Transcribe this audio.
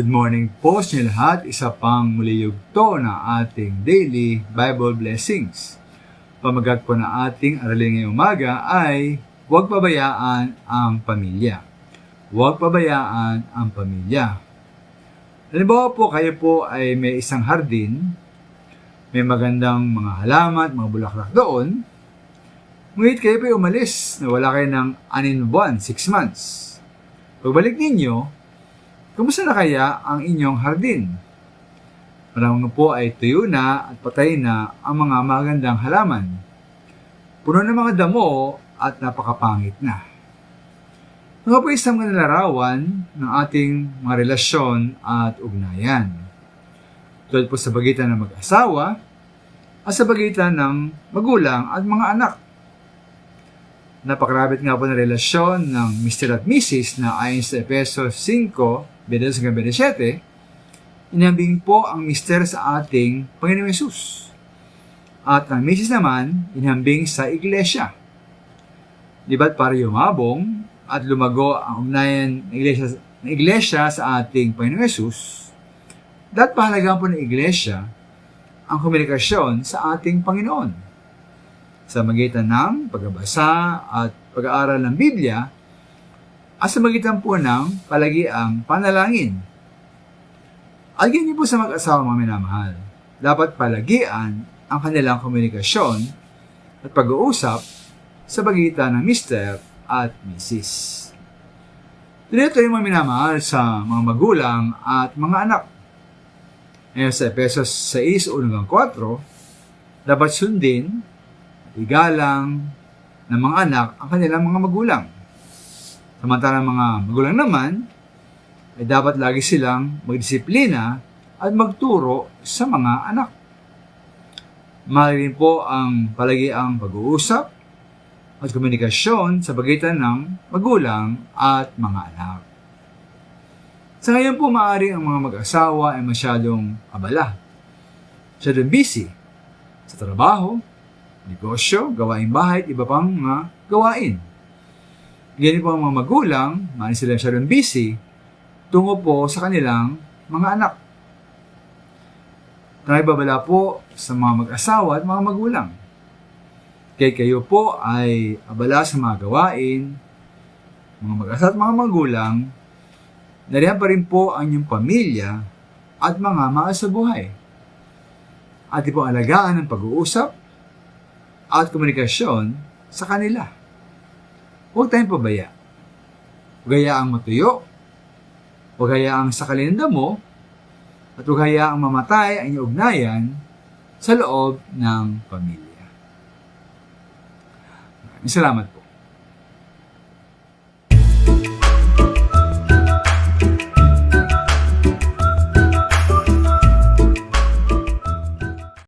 Good morning po sa inyo lahat. Isa pang muli yugto na ating daily Bible blessings. Pamagat po na ating aralin ngayong umaga ay huwag pabayaan ang pamilya. Huwag pabayaan ang pamilya. Halimbawa po kayo po ay may isang hardin, may magandang mga halaman, mga bulaklak doon, ngunit kayo po ay umalis na wala kayo ng 6 buwan, 6 months. Pagbalik ninyo, kumusta na kaya ang inyong hardin? Maraming po ay tuyo na at patay na ang mga magandang halaman. Puno ng mga damo at napakapangit na. Mga po isang mga larawan ng ating mga relasyon at ugnayan. Tulad po sa pagitan ng mag-asawa at sa pagitan ng magulang at mga anak. Napakarabit nga po ng relasyon ng Mr. at Mrs. na ayon sa Efesos 5:27, inambing po ang Mr. sa ating Panginoong Hesus. At ang Mrs. naman, inambing sa Iglesia. Di ba't para yumabong at lumago ang ugnayan ng Iglesia sa ating Panginoong Hesus, dapat pahalagaan po ng Iglesia ang komunikasyon sa ating Panginoon sa magitan ng pagbabasa at pag-aaral ng Biblia at sa magitan po ng palagiang panalangin. At ganyan po sa mag-asawa mga minamahal. Dapat palagian ang kanilang komunikasyon at pag-uusap sa pagitan ng Mr. at Mrs. Dito yung mga minamahal sa mga magulang at mga anak. Ngayon sa Efesos 6:1-4, dapat sundin igalang ng mga anak ang kanilang mga magulang. Samantalang mga magulang naman ay dapat lagi silang magdisiplina at magturo sa mga anak. Mahal rin po ang palagiang pag-uusap at komunikasyon sa pagitan ng magulang at mga anak. Sa ngayon po, maaari ang mga mag-asawa ay masyadong abala. Masyadong busy sa trabaho, negosyo, gawaing bahay, iba pang mga gawain. Ganyan po ang mga magulang, maaari sila masyadong busy, tungo po sa kanilang mga anak. Naibabala po sa mga mag-asawa at mga magulang. Kaya kayo po ay abala sa mga gawain, mga mag-asawa at mga magulang, nariyan pa rin po ang inyong pamilya at mga mahal sa buhay. At po alagaan ng pag-uusap at komunikasyon sa kanila. Huwag tayong pabaya. Huwag hayaang matuyo, huwag hayaang sakalin ng damo, at huwag hayaang mamatay ang inyong ugnayan sa loob ng pamilya. Maraming salamat po.